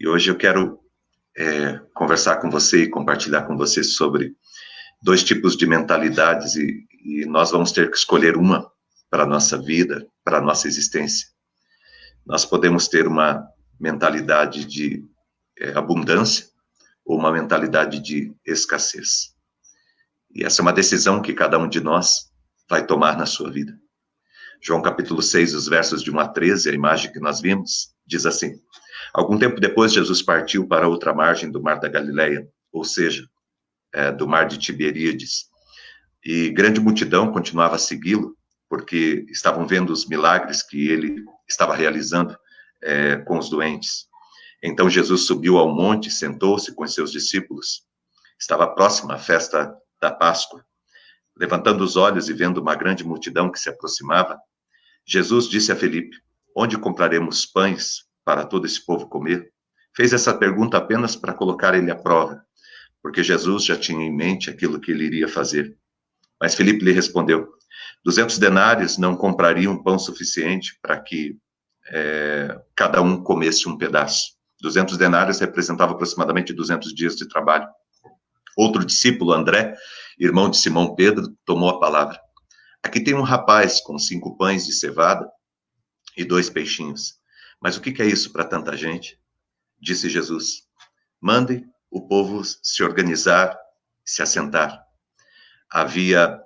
E hoje eu quero conversar com você e compartilhar com você sobre dois tipos de mentalidades e nós vamos ter que escolher uma para a nossa vida, para a nossa existência. Nós podemos ter uma mentalidade de abundância ou uma mentalidade de escassez. E essa é uma decisão que cada um de nós vai tomar na sua vida. João capítulo 6, os versos de 1 a 13, a imagem que nós vimos, diz assim: Algum tempo depois, Jesus partiu para outra margem do mar da Galileia, ou seja, do mar de Tiberíades. E grande multidão continuava a segui-lo, porque estavam vendo os milagres que ele estava realizando com os doentes. Então Jesus subiu ao monte, sentou-se com os seus discípulos. Estava próxima a festa da Páscoa. Levantando os olhos e vendo uma grande multidão que se aproximava, Jesus disse a Filipe: Onde compraremos pães para todo esse povo comer? Fez essa pergunta apenas para colocar ele à prova, porque Jesus já tinha em mente aquilo que ele iria fazer. Mas Filipe lhe respondeu: 200 denários não comprariam pão suficiente para que cada um comesse um pedaço. 200 denários representava aproximadamente 200 dias de trabalho. Outro discípulo, André, irmão de Simão Pedro, tomou a palavra. Aqui tem um rapaz com 5 pães de cevada e 2 peixinhos. Mas o que é isso para tanta gente? Disse Jesus: Mande o povo se organizar, se assentar. Havia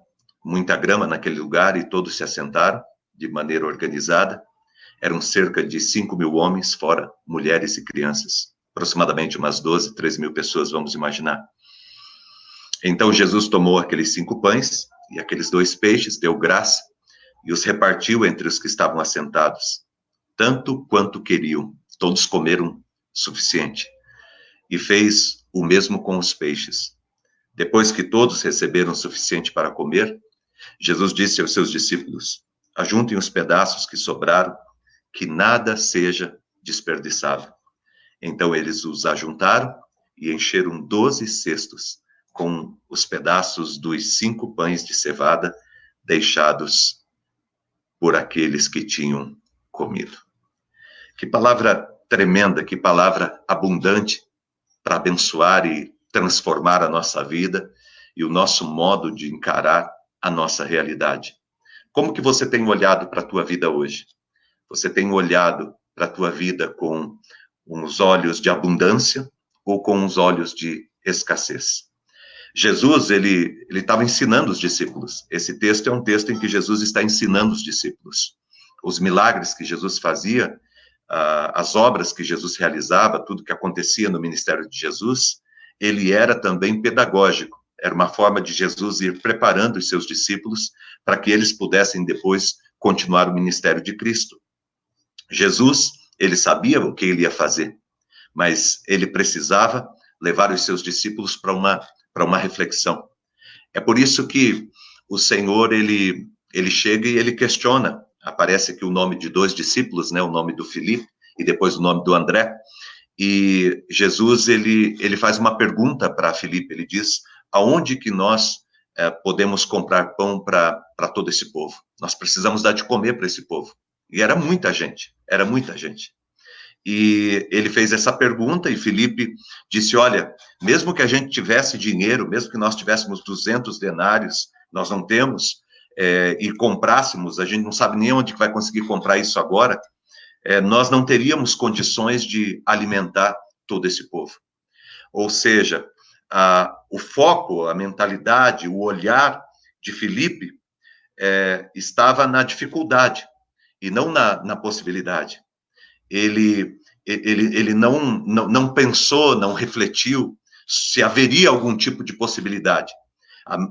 muita grama naquele lugar e todos se assentaram de maneira organizada. Eram cerca de 5.000 homens, fora mulheres e crianças. Aproximadamente umas 12, 13 mil pessoas, vamos imaginar. Então Jesus tomou aqueles 5 pães e aqueles 2 peixes, deu graça e os repartiu entre os que estavam assentados, tanto quanto queriam. Todos comeram suficiente. E fez o mesmo com os peixes. Depois que todos receberam o suficiente para comer, Jesus disse aos seus discípulos: Ajuntem os pedaços que sobraram, que nada seja desperdiçado. Então eles os ajuntaram e encheram 12 cestos com os pedaços dos 5 pães de cevada deixados por aqueles que tinham comido. Que palavra tremenda, que palavra abundante para abençoar e transformar a nossa vida e o nosso modo de encarar a nossa realidade. Como que você tem olhado para a tua vida hoje? Você tem olhado para a tua vida com uns olhos de abundância ou com uns olhos de escassez? Jesus, ele estava ensinando os discípulos. Esse texto é um texto em que Jesus está ensinando os discípulos. Os milagres que Jesus fazia, as obras que Jesus realizava, tudo que acontecia no ministério de Jesus, ele era também pedagógico. Era uma forma de Jesus ir preparando os seus discípulos para que eles pudessem depois continuar o ministério de Cristo. Jesus, ele sabia o que ele ia fazer, mas ele precisava levar os seus discípulos para uma reflexão. É por isso que o Senhor, ele chega e ele questiona. Aparece aqui o nome de 2 discípulos, né? O nome do Filipe e depois o nome do André. E Jesus, ele faz uma pergunta para Filipe. Ele diz: aonde que nós podemos comprar pão para todo esse povo? Nós precisamos dar de comer para esse povo. E era muita gente. E ele fez essa pergunta e Filipe disse: olha, mesmo que a gente tivesse dinheiro, mesmo que nós tivéssemos 200 denários, nós não temos, e comprássemos, a gente não sabe nem onde vai conseguir comprar isso agora, nós não teríamos condições de alimentar todo esse povo. Ou seja, o foco, a mentalidade, o olhar de Filipe estava na dificuldade e não na possibilidade. Ele não pensou, não refletiu se haveria algum tipo de possibilidade.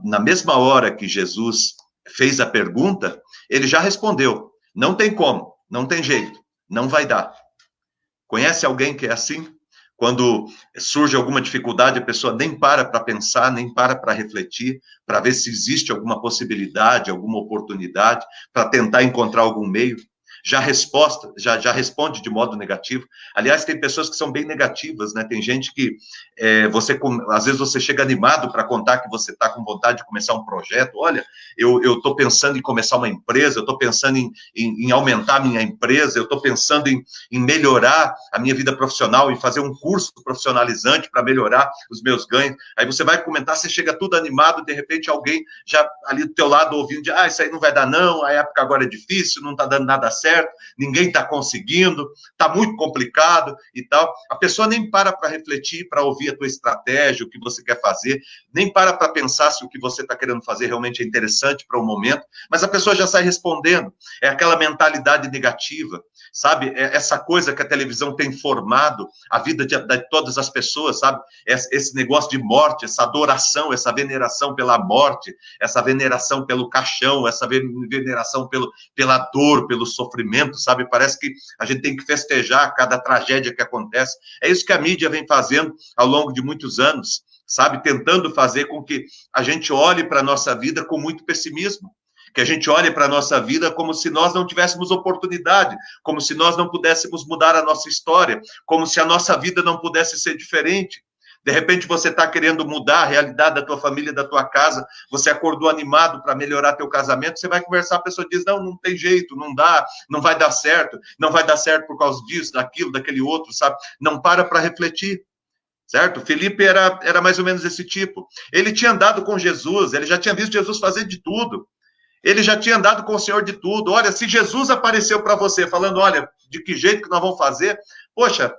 Na mesma hora que Jesus fez a pergunta, ele já respondeu: não tem como, não tem jeito, não vai dar. Conhece alguém que é assim? Quando surge alguma dificuldade, a pessoa nem para pensar, nem para refletir, para ver se existe alguma possibilidade, alguma oportunidade, para tentar encontrar algum meio. já responde de modo negativo. Aliás, tem pessoas que são bem negativas, né? Tem gente que às vezes você chega animado para contar que você está com vontade de começar um projeto. Olha, eu estou pensando em começar uma empresa, eu estou pensando em aumentar a minha empresa, eu estou pensando em melhorar a minha vida profissional, em fazer um curso profissionalizante para melhorar os meus ganhos. Aí você vai comentar, você chega tudo animado, de repente alguém já ali do teu lado ouvindo, isso aí não vai dar não, a época agora é difícil, não está dando nada certo, ninguém está conseguindo, está muito complicado e tal. A pessoa nem para refletir, para ouvir a tua estratégia, o que você quer fazer, nem para pensar se o que você está querendo fazer realmente é interessante para o momento, mas a pessoa já sai respondendo. É aquela mentalidade negativa, sabe? É essa coisa que a televisão tem formado a vida de todas as pessoas, sabe? Esse negócio de morte, essa adoração, essa veneração pela morte, essa veneração pelo caixão, essa veneração pela dor, pelo sofrimento, sabe? Parece que a gente tem que festejar cada tragédia que acontece. É isso que a mídia vem fazendo ao longo de muitos anos, sabe? Tentando fazer com que a gente olhe para a nossa vida com muito pessimismo, que a gente olhe para a nossa vida como se nós não tivéssemos oportunidade, como se nós não pudéssemos mudar a nossa história, como se a nossa vida não pudesse ser diferente. De repente você está querendo mudar a realidade da tua família, da tua casa, você acordou animado para melhorar teu casamento, você vai conversar, a pessoa diz, não tem jeito, não dá, não vai dar certo por causa disso, daquilo, daquele outro, sabe? Não para refletir. Certo? Felipe era mais ou menos esse tipo. Ele tinha andado com Jesus, ele já tinha visto Jesus fazer de tudo. Ele já tinha andado com o Senhor de tudo. Olha, se Jesus apareceu para você falando, olha, de que jeito que nós vamos fazer, poxa,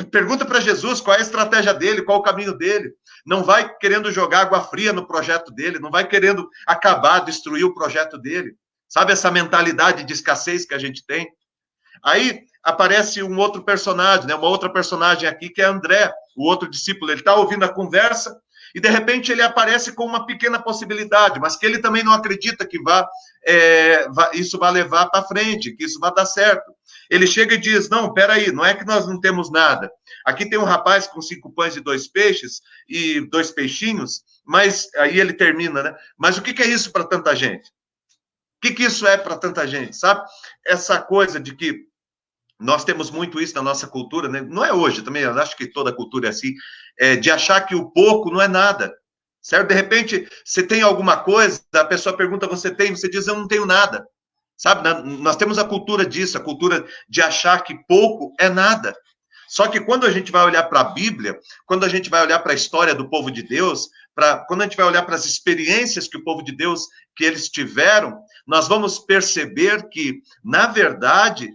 pergunta para Jesus qual é a estratégia dele, qual é o caminho dele. Não vai querendo jogar água fria no projeto dele, não vai querendo acabar, destruir o projeto dele. Sabe essa mentalidade de escassez que a gente tem? Aí aparece um outro personagem, né? Uma outra personagem aqui, que é André, o outro discípulo. Ele está ouvindo a conversa e, de repente, ele aparece com uma pequena possibilidade, mas que ele também não acredita que isso vai levar para frente, que isso vai dar certo. Ele chega e diz, não, peraí, não é que nós não temos nada. Aqui tem um rapaz com 5 pães e 2 peixes, e 2 peixinhos, mas aí ele termina, né? Mas o que é isso para tanta gente? O que isso é para tanta gente, sabe? Essa coisa de que nós temos muito isso na nossa cultura, né? Não é hoje também, eu acho que toda cultura é assim, de achar que o pouco não é nada, certo? De repente, você tem alguma coisa, a pessoa pergunta, você tem? Você diz, eu não tenho nada, sabe? Nós temos a cultura disso, a cultura de achar que pouco é nada. Só que quando a gente vai olhar para a Bíblia, quando a gente vai olhar para a história do povo de Deus, quando a gente vai olhar para as experiências que o povo de Deus, que eles tiveram, nós vamos perceber que, na verdade,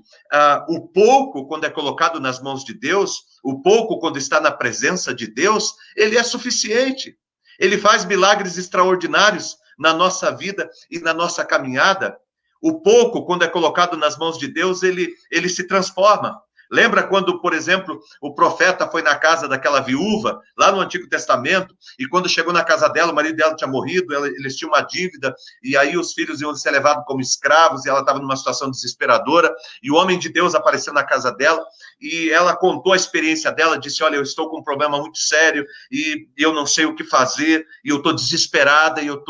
o pouco, quando é colocado nas mãos de Deus, o pouco, quando está na presença de Deus, ele é suficiente. Ele faz milagres extraordinários na nossa vida e na nossa caminhada. O pouco, quando é colocado nas mãos de Deus, ele se transforma. Lembra quando, por exemplo, o profeta foi na casa daquela viúva, lá no Antigo Testamento, e quando chegou na casa dela, o marido dela tinha morrido, eles tinham uma dívida, e aí os filhos iam ser levados como escravos, e ela estava numa situação desesperadora, e o homem de Deus apareceu na casa dela, e ela contou a experiência dela, disse, olha, eu estou com um problema muito sério, e eu não sei o que fazer, e eu estou desesperada, e eu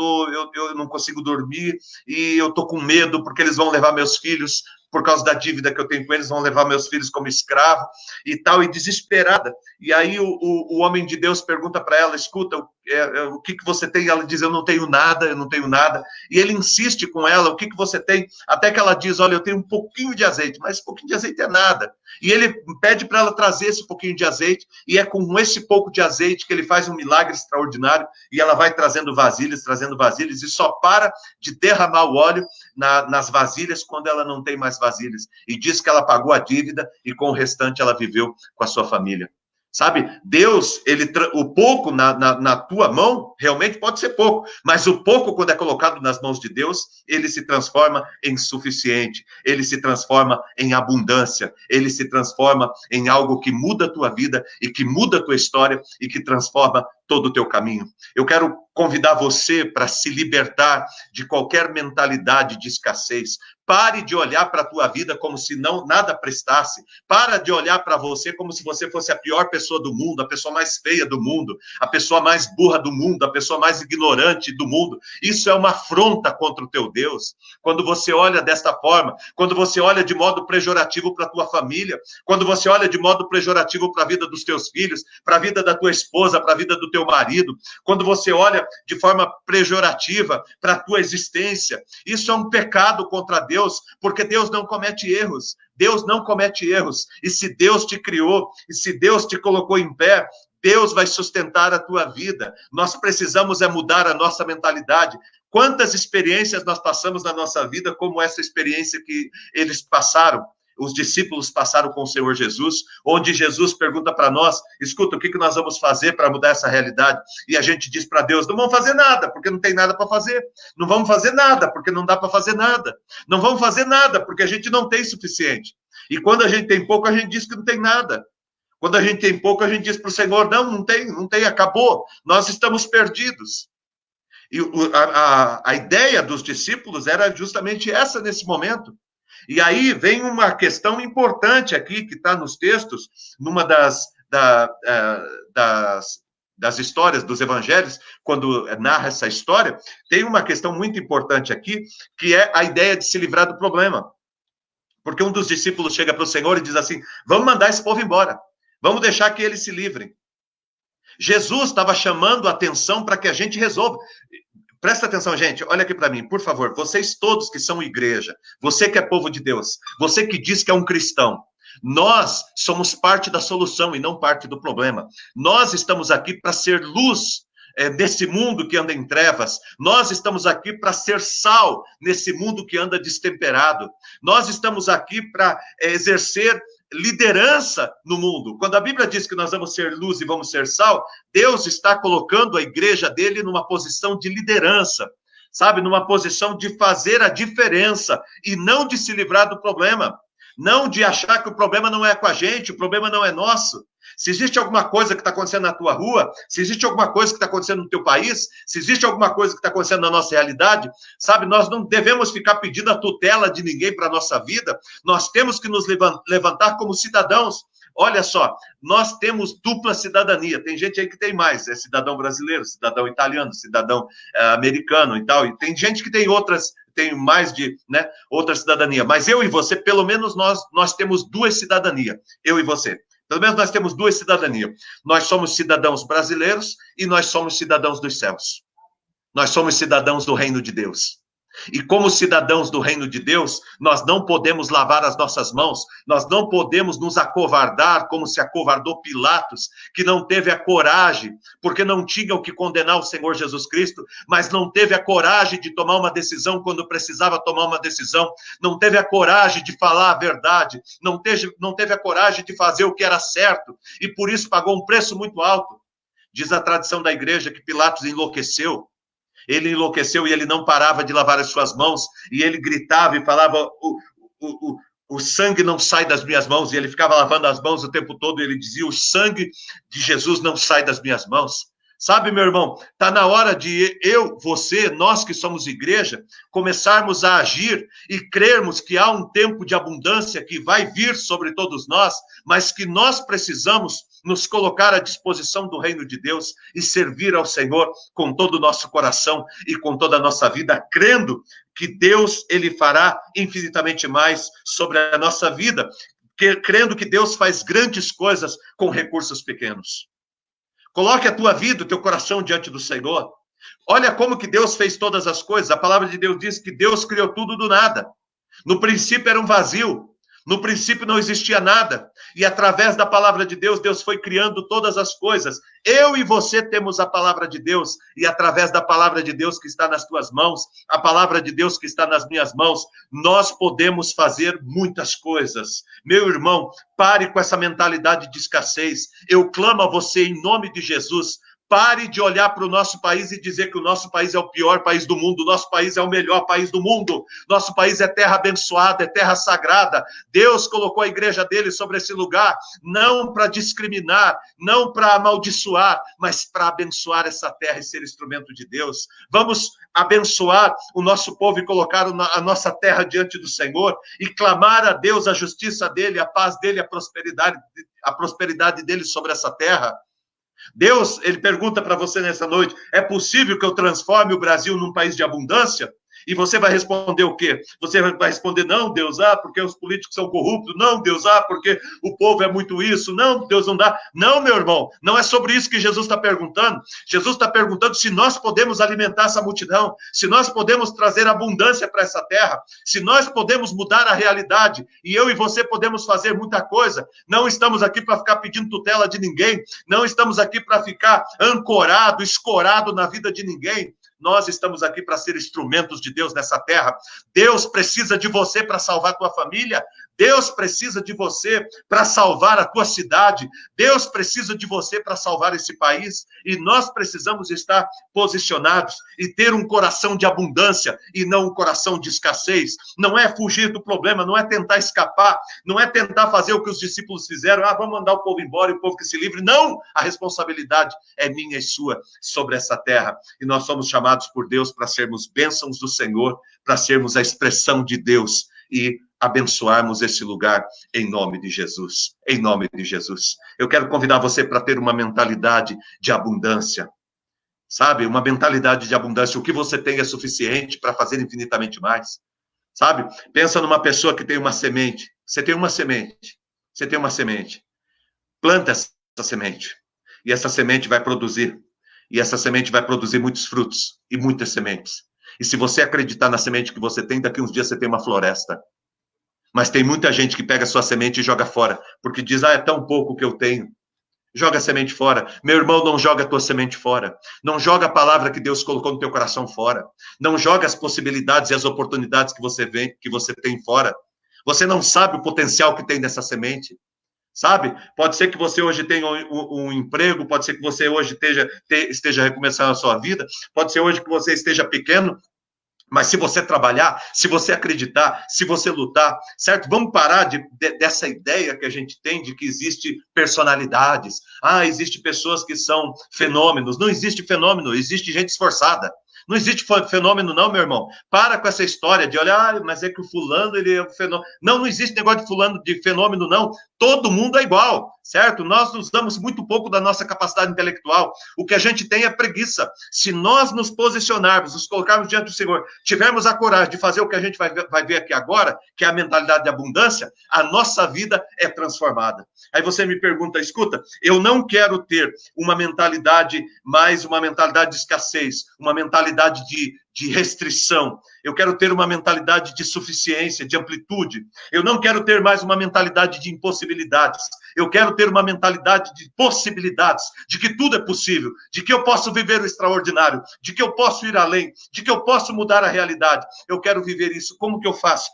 não consigo dormir, e eu estou com medo, porque eles vão levar meus filhos, por causa da dívida que eu tenho com eles, vão levar meus filhos como escravo e tal, e desesperada. E aí o homem de Deus pergunta para ela, escuta, o que você tem? Ela diz, eu não tenho nada. E ele insiste com ela, o que você tem? Até que ela diz, olha, eu tenho um pouquinho de azeite, mas um pouquinho de azeite é nada. E ele pede para ela trazer esse pouquinho de azeite, e é com esse pouco de azeite que ele faz um milagre extraordinário, e ela vai trazendo vasilhas, e só para de derramar o óleo nas vasilhas quando ela não tem mais vasilhas. E diz que ela pagou a dívida e com o restante ela viveu com a sua família. Sabe, Deus, o pouco na tua mão, realmente pode ser pouco, mas o pouco, quando é colocado nas mãos de Deus, ele se transforma em suficiente, ele se transforma em abundância, ele se transforma em algo que muda a tua vida e que muda a tua história e que transforma todo o teu caminho. Eu quero convidar você para se libertar de qualquer mentalidade de escassez. Pare de olhar para a tua vida como se nada prestasse. Para de olhar para você como se você fosse a pior pessoa do mundo, a pessoa mais feia do mundo, a pessoa mais burra do mundo, a pessoa mais ignorante do mundo. Isso é uma afronta contra o teu Deus. Quando você olha desta forma, quando você olha de modo pejorativo para a tua família, quando você olha de modo pejorativo para a vida dos teus filhos, para a vida da tua esposa, para a vida do teu marido, quando você olha de forma pejorativa para a tua existência, isso é um pecado contra Deus, porque Deus não comete erros. Deus não comete erros. E se Deus te criou, e se Deus te colocou em pé, Deus vai sustentar a tua vida. Nós precisamos mudar a nossa mentalidade. Quantas experiências nós passamos na nossa vida, como essa experiência que eles passaram, os discípulos passaram com o Senhor Jesus, onde Jesus pergunta para nós, escuta, o que nós vamos fazer para mudar essa realidade? E a gente diz para Deus, não vamos fazer nada, porque não tem nada para fazer. Não vamos fazer nada, porque não dá para fazer nada. Não vamos fazer nada, porque a gente não tem suficiente. E quando a gente tem pouco, a gente diz que não tem nada. Quando a gente tem pouco, a gente diz para o Senhor, não tem, acabou. Nós estamos perdidos. E a ideia dos discípulos era justamente essa nesse momento. E aí vem uma questão importante aqui, que está nos textos, numa das histórias dos evangelhos, quando narra essa história, tem uma questão muito importante aqui, que é a ideia de se livrar do problema. Porque um dos discípulos chega para o Senhor e diz assim, vamos mandar esse povo embora, vamos deixar que eles se livrem. Jesus estava chamando a atenção para que a gente resolva. Presta atenção, gente, olha aqui para mim, por favor, vocês todos que são igreja, você que é povo de Deus, você que diz que é um cristão, nós somos parte da solução e não parte do problema. Nós estamos aqui para ser luz desse mundo que anda em trevas. Nós estamos aqui para ser sal nesse mundo que anda destemperado. Nós estamos aqui para exercer liderança no mundo. Quando a Bíblia diz que nós vamos ser luz e vamos ser sal, Deus está colocando a igreja dele numa posição de liderança, sabe? Numa posição de fazer a diferença e não de se livrar do problema. Não de achar que o problema não é com a gente, o problema não é nosso. Se existe alguma coisa que está acontecendo na tua rua, se existe alguma coisa que está acontecendo no teu país, se existe alguma coisa que está acontecendo na nossa realidade, sabe, nós não devemos ficar pedindo a tutela de ninguém para a nossa vida, nós temos que nos levantar como cidadãos. Olha só, nós temos dupla cidadania, tem gente aí que tem mais, é cidadão brasileiro, cidadão italiano, cidadão americano e tal, e tem gente que tem outras, tem mais de, né, outra cidadania, mas eu e você, pelo menos nós temos duas cidadanias, eu e você. Pelo menos nós temos duas cidadanias. Nós somos cidadãos brasileiros e nós somos cidadãos dos céus. Nós somos cidadãos do reino de Deus. E como cidadãos do reino de Deus, nós não podemos lavar as nossas mãos, nós não podemos nos acovardar como se acovardou Pilatos, que não teve a coragem, porque não tinha o que condenar o Senhor Jesus Cristo, mas não teve a coragem de tomar uma decisão quando precisava tomar uma decisão, não teve a coragem de falar a verdade, não teve a coragem de fazer o que era certo, e por isso pagou um preço muito alto. Diz a tradição da igreja que Pilatos enlouqueceu. Ele enlouqueceu e ele não parava de lavar as suas mãos, e ele gritava e falava, o sangue não sai das minhas mãos, e ele ficava lavando as mãos o tempo todo, e ele dizia, o sangue de Jesus não sai das minhas mãos. Sabe, meu irmão, está na hora de eu, você, nós que somos igreja, começarmos a agir e crermos que há um tempo de abundância que vai vir sobre todos nós, mas que nós precisamos nos colocar à disposição do reino de Deus e servir ao Senhor com todo o nosso coração e com toda a nossa vida, crendo que Deus, ele fará infinitamente mais sobre a nossa vida, crendo que Deus faz grandes coisas com recursos pequenos. Coloque a tua vida, o teu coração diante do Senhor. Olha como que Deus fez todas as coisas. A palavra de Deus diz que Deus criou tudo do nada. No princípio era um vazio. No princípio não existia nada. E através da palavra de Deus, Deus foi criando todas as coisas. Eu e você temos a palavra de Deus. E através da palavra de Deus que está nas tuas mãos, a palavra de Deus que está nas minhas mãos, nós podemos fazer muitas coisas. Meu irmão, pare com essa mentalidade de escassez. Eu clamo a você em nome de Jesus. Pare de olhar para o nosso país e dizer que o nosso país é o pior país do mundo, o nosso país é o melhor país do mundo, nosso país é terra abençoada, é terra sagrada. Deus colocou a igreja dele sobre esse lugar, não para discriminar, não para amaldiçoar, mas para abençoar essa terra e ser instrumento de Deus. Vamos abençoar o nosso povo e colocar a nossa terra diante do Senhor e clamar a Deus a justiça dele, a paz dele, a prosperidade dele sobre essa terra. Deus, ele pergunta para você nessa noite, é possível que eu transforme o Brasil num país de abundância? E você vai responder o quê? Você vai responder, não, Deus, porque os políticos são corruptos, não, Deus, porque o povo é muito isso, não, Deus, não dá. Não, meu irmão, não é sobre isso que Jesus está perguntando. Jesus está perguntando se nós podemos alimentar essa multidão, se nós podemos trazer abundância para essa terra, se nós podemos mudar a realidade, e eu e você podemos fazer muita coisa. Não estamos aqui para ficar pedindo tutela de ninguém, não estamos aqui para ficar ancorado, escorado na vida de ninguém. Nós estamos aqui para ser instrumentos de Deus nessa terra. Deus precisa de você para salvar a tua família. Deus precisa de você para salvar a tua cidade. Deus precisa de você para salvar esse país. E nós precisamos estar posicionados e ter um coração de abundância e não um coração de escassez. Não é fugir do problema, não é tentar escapar, não é tentar fazer o que os discípulos fizeram. Vamos mandar o povo embora e o povo que se livre. Não! A responsabilidade é minha e sua sobre essa terra. E nós somos chamados por Deus para sermos bênçãos do Senhor, para sermos a expressão de Deus e abençoarmos esse lugar em nome de Jesus. Em nome de Jesus. Eu quero convidar você para ter uma mentalidade de abundância. Sabe? Uma mentalidade de abundância. O que você tem é suficiente para fazer infinitamente mais. Sabe? Pensa numa pessoa que tem uma semente. Você tem uma semente. Você tem uma semente. Planta essa semente. E essa semente vai produzir. E essa semente vai produzir muitos frutos e muitas sementes. E se você acreditar na semente que você tem, daqui uns dias você tem uma floresta. Mas tem muita gente que pega a sua semente e joga fora, porque diz, é tão pouco que eu tenho. Joga a semente fora. Meu irmão, não joga a tua semente fora. Não joga a palavra que Deus colocou no teu coração fora. Não joga as possibilidades e as oportunidades que você tem fora. Você não sabe o potencial que tem nessa semente. Sabe? Pode ser que você hoje tenha um emprego, pode ser que você hoje esteja recomeçando a sua vida, pode ser hoje que você esteja pequeno, mas se você trabalhar, se você acreditar, se você lutar, certo? Vamos parar dessa ideia que a gente tem de que existe personalidades. Existe pessoas que são fenômenos. Não existe fenômeno, existe gente esforçada. Não existe fenômeno não, meu irmão. Para com essa história de olhar, mas é que o fulano, ele é um fenômeno. Não existe negócio de fulano, de fenômeno, não. Todo mundo é igual, certo? Nós usamos muito pouco da nossa capacidade intelectual. O que a gente tem é preguiça. Se nós nos posicionarmos, nos colocarmos diante do Senhor, tivermos a coragem de fazer o que a gente vai ver aqui agora, que é a mentalidade de abundância, a nossa vida é transformada. Aí você me pergunta, escuta, eu não quero ter uma mentalidade de escassez, uma mentalidade de restrição. Eu quero ter uma mentalidade de suficiência, de amplitude. Eu não quero ter mais uma mentalidade de impossibilidades. Eu quero ter uma mentalidade de possibilidades, de que tudo é possível, de que eu posso viver o extraordinário, de que eu posso ir além, de que eu posso mudar a realidade. Eu quero viver isso. Como que eu faço?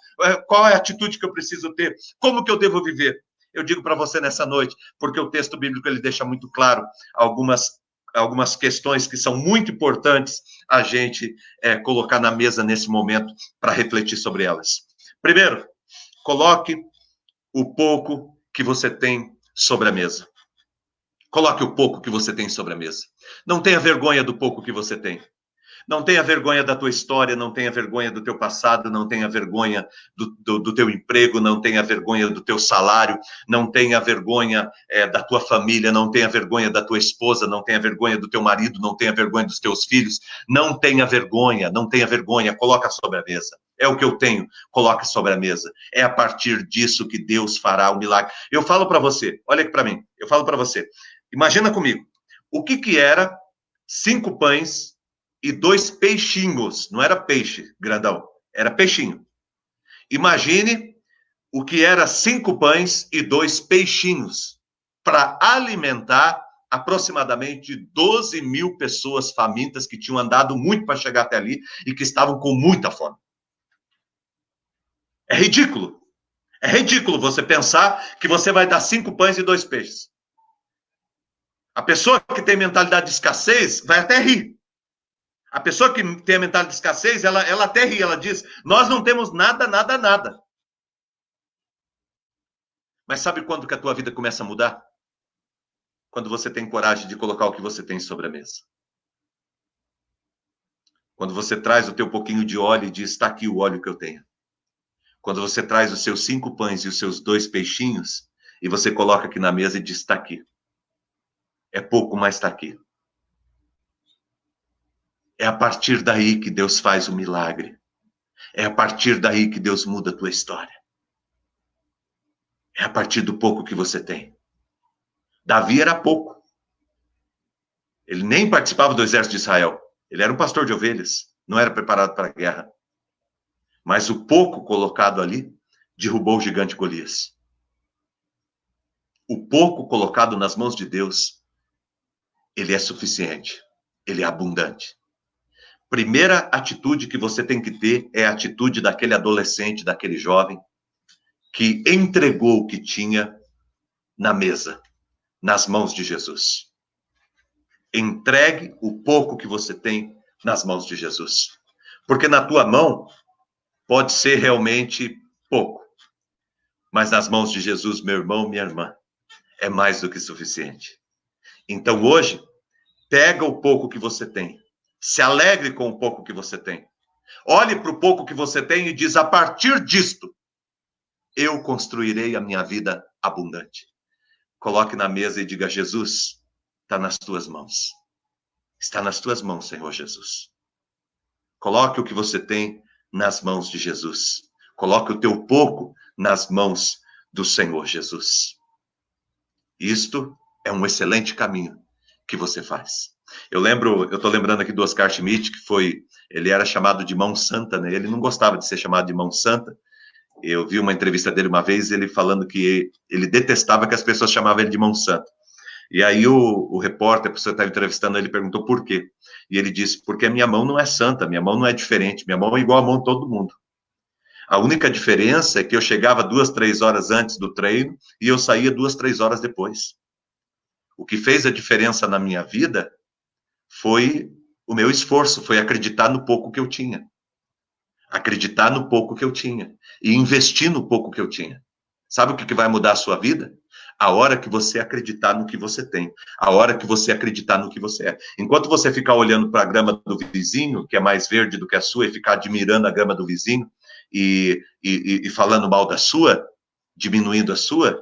Qual é a atitude que eu preciso ter? Como que eu devo viver? Eu digo para você nessa noite, porque o texto bíblico ele deixa muito claro algumas questões que são muito importantes a gente colocar na mesa nesse momento para refletir sobre elas. Primeiro, coloque o pouco que você tem sobre a mesa. Coloque o pouco que você tem sobre a mesa. Não tenha vergonha do pouco que você tem. Não tenha vergonha da tua história, não tenha vergonha do teu passado, não tenha vergonha do teu emprego, não tenha vergonha do teu salário, não tenha vergonha da tua família, não tenha vergonha da tua esposa, não tenha vergonha do teu marido, não tenha vergonha dos teus filhos, não tenha vergonha, coloca sobre a mesa. É o que eu tenho, coloca sobre a mesa. É a partir disso que Deus fará o milagre. Eu falo para você, olha aqui para mim, eu falo para você, imagina comigo, o que era 5 pães e 2 peixinhos, não era peixe grandão, era peixinho. Imagine o que era 5 pães e 2 peixinhos para alimentar aproximadamente 12 mil pessoas famintas que tinham andado muito para chegar até ali e que estavam com muita fome. É ridículo. É ridículo você pensar que você vai dar 5 pães e 2 peixes. A pessoa que tem mentalidade de escassez vai até rir. A pessoa que tem a mentalidade de escassez, ela até ri, ela diz, nós não temos nada, nada, nada. Mas sabe quando que a tua vida começa a mudar? Quando você tem coragem de colocar o que você tem sobre a mesa. Quando você traz o teu pouquinho de óleo e diz, está aqui o óleo que eu tenho. Quando você traz os seus 5 pães e os seus 2 peixinhos, e você coloca aqui na mesa e diz, está aqui. É pouco, mas está aqui. É a partir daí que Deus faz o milagre. É a partir daí que Deus muda a tua história. É a partir do pouco que você tem. Davi era pouco. Ele nem participava do exército de Israel. Ele era um pastor de ovelhas. Não era preparado para a guerra. Mas o pouco colocado ali derrubou o gigante Golias. O pouco colocado nas mãos de Deus, ele é suficiente. Ele é abundante. Primeira atitude que você tem que ter é a atitude daquele adolescente, daquele jovem, que entregou o que tinha na mesa, nas mãos de Jesus. Entregue o pouco que você tem nas mãos de Jesus. Porque na tua mão pode ser realmente pouco. Mas nas mãos de Jesus, meu irmão, minha irmã, é mais do que suficiente. Então hoje, pega o pouco que você tem. Se alegre com o pouco que você tem. Olhe para o pouco que você tem e diz, a partir disto, eu construirei a minha vida abundante. Coloque na mesa e diga, Jesus, está nas tuas mãos. Está nas tuas mãos, Senhor Jesus. Coloque o que você tem nas mãos de Jesus. Coloque o teu pouco nas mãos do Senhor Jesus. Isto é um excelente caminho que você faz. Eu estou lembrando aqui do Oscar Schmidt, ele era chamado de mão santa, né? Ele não gostava de ser chamado de mão santa. Eu vi uma entrevista dele uma vez, ele falando que ele detestava que as pessoas chamavam ele de mão santa. E aí o repórter, a pessoa que estava entrevistando, ele perguntou por quê. E ele disse, porque a minha mão não é santa, minha mão não é diferente, minha mão é igual à mão de todo mundo. A única diferença é que eu chegava 2, 3 horas antes do treino e eu saía 2, 3 horas depois. O que fez a diferença na minha vida foi o meu esforço, foi acreditar no pouco que eu tinha. Acreditar no pouco que eu tinha. E investir no pouco que eu tinha. Sabe o que vai mudar a sua vida? A hora que você acreditar no que você tem. A hora que você acreditar no que você é. Enquanto você ficar olhando para a grama do vizinho, que é mais verde do que a sua, e ficar admirando a grama do vizinho, e falando mal da sua, diminuindo a sua,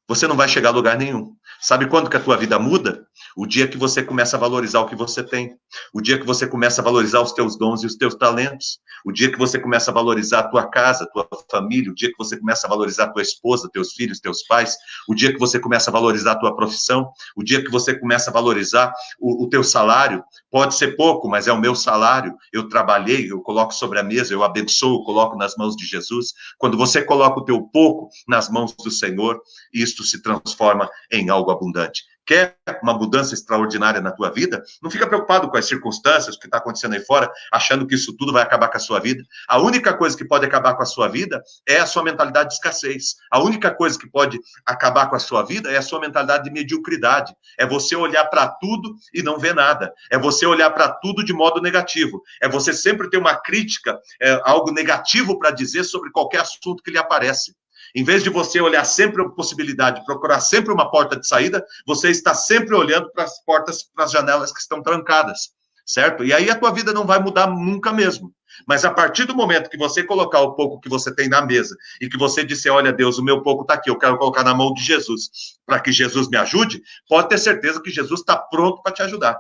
você não vai chegar a lugar nenhum. Sabe quando que a tua vida muda? O dia que você começa a valorizar o que você tem. O dia que você começa a valorizar os teus dons e os teus talentos. O dia que você começa a valorizar a tua casa, a tua família. O dia que você começa a valorizar a tua esposa, teus filhos, teus pais. O dia que você começa a valorizar a tua profissão. O dia que você começa a valorizar o teu salário. Pode ser pouco, mas é o meu salário. Eu trabalhei, eu coloco sobre a mesa, eu abençoo, eu coloco nas mãos de Jesus. Quando você coloca o teu pouco nas mãos do Senhor, isto se transforma em algo abundante. Quer uma mudança extraordinária na tua vida? Não fica preocupado com as circunstâncias, o que está acontecendo aí fora, achando que isso tudo vai acabar com a sua vida. A única coisa que pode acabar com a sua vida é a sua mentalidade de escassez. A única coisa que pode acabar com a sua vida é a sua mentalidade de mediocridade. É você olhar para tudo e não ver nada. É você olhar para tudo de modo negativo. É você sempre ter uma crítica, algo negativo para dizer sobre qualquer assunto que lhe aparece. Em vez de você olhar sempre a possibilidade, procurar sempre uma porta de saída, você está sempre olhando para as portas, para as janelas que estão trancadas, certo? E aí a tua vida não vai mudar nunca mesmo. Mas a partir do momento que você colocar o pouco que você tem na mesa e que você disser, olha Deus, o meu pouco está aqui, eu quero colocar na mão de Jesus, para que Jesus me ajude, pode ter certeza que Jesus está pronto para te ajudar.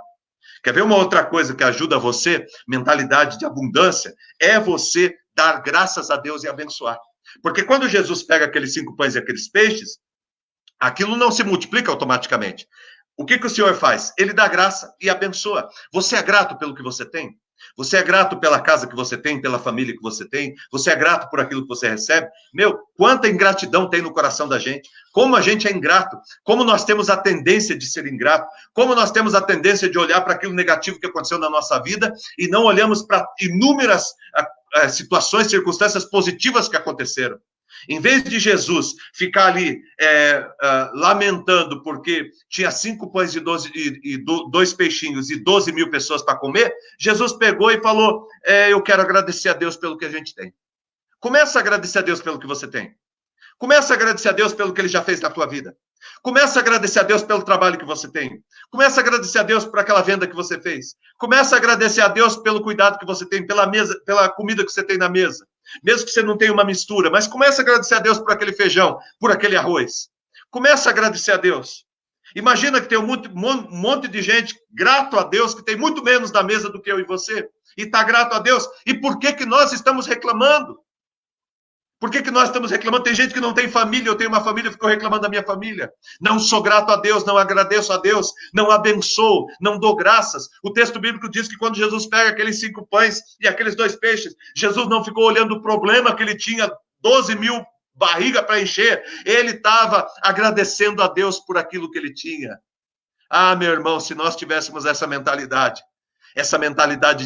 Quer ver uma outra coisa que ajuda você, mentalidade de abundância, é você dar graças a Deus e abençoar. Porque quando Jesus pega aqueles 5 pães e aqueles peixes, aquilo não se multiplica automaticamente. O que o Senhor faz? Ele dá graça e abençoa. Você é grato pelo que você tem? Você é grato pela casa que você tem, pela família que você tem? Você é grato por aquilo que você recebe? Meu, quanta ingratidão tem no coração da gente. Como a gente é ingrato. Como nós temos a tendência de ser ingrato. Como nós temos a tendência de olhar para aquilo negativo que aconteceu na nossa vida e não olhamos para inúmeras situações, circunstâncias positivas que aconteceram. Em vez de Jesus ficar ali lamentando porque tinha 5 pães e 2 peixinhos e 12.000 pessoas para comer, Jesus pegou e falou, eu quero agradecer a Deus pelo que a gente tem. Começa a agradecer a Deus pelo que você tem. Começa a agradecer a Deus pelo que Ele já fez na tua vida. Começa a agradecer a Deus pelo trabalho que você tem. Começa a agradecer a Deus por aquela venda que você fez. Começa a agradecer a Deus pelo cuidado que você tem, pela mesa, pela comida que você tem na mesa. Mesmo que você não tenha uma mistura, mas começa a agradecer a Deus por aquele feijão, por aquele arroz. Começa a agradecer a Deus. Imagina que tem um monte de gente grato a Deus, que tem muito menos na mesa do que eu e você, e está grato a Deus. E por que nós estamos reclamando? Por que nós estamos reclamando? Tem gente que não tem família, eu tenho uma família, ficou reclamando da minha família. Não sou grato a Deus, não agradeço a Deus, não abençoo, não dou graças. O texto bíblico diz que quando Jesus pega aqueles 5 pães e aqueles 2 peixes, Jesus não ficou olhando o problema que ele tinha, 12.000 barriga para encher. Ele estava agradecendo a Deus por aquilo que ele tinha. Ah, meu irmão, se nós tivéssemos essa mentalidade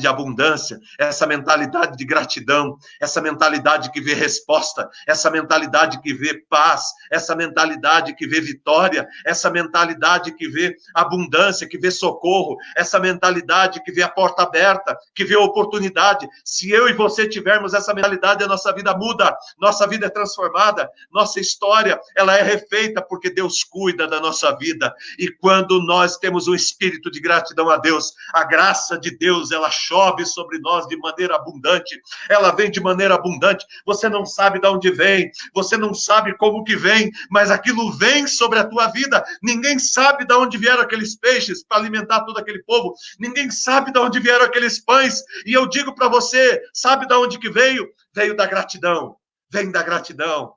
de abundância, essa mentalidade de gratidão, essa mentalidade que vê resposta, essa mentalidade que vê paz, essa mentalidade que vê vitória, essa mentalidade que vê abundância, que vê socorro, essa mentalidade que vê a porta aberta, que vê oportunidade. Se eu e você tivermos essa mentalidade, a nossa vida muda, nossa vida é transformada, nossa história, ela é refeita, porque Deus cuida da nossa vida. E quando nós temos um espírito de gratidão a Deus, a graça de Deus, ela chove sobre nós de maneira abundante, ela vem de maneira abundante, você não sabe de onde vem, você não sabe como que vem, mas aquilo vem sobre a tua vida. Ninguém sabe de onde vieram aqueles peixes para alimentar todo aquele povo, ninguém sabe de onde vieram aqueles pães, e eu digo para você, sabe de onde que veio? Veio da gratidão, vem da gratidão,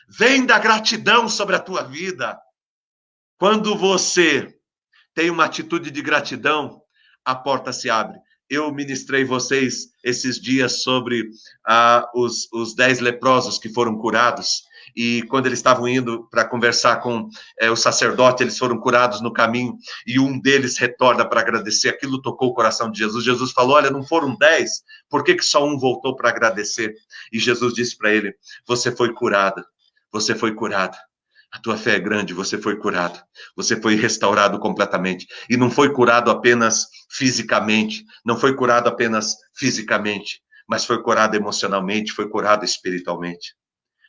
vem da gratidão sobre a tua vida. Quando você tem uma atitude de gratidão, a porta se abre. Eu ministrei vocês esses dias sobre os 10 leprosos que foram curados, e quando eles estavam indo para conversar com o sacerdote, eles foram curados no caminho, e um deles retorna para agradecer. Aquilo tocou o coração de Jesus. Jesus falou, olha, não foram 10, por que só um voltou para agradecer? E Jesus disse para ele, você foi curado, você foi curado. A tua fé é grande, você foi curado. Você foi restaurado completamente. E não foi curado apenas fisicamente, não foi curado apenas fisicamente, mas foi curado emocionalmente, foi curado espiritualmente.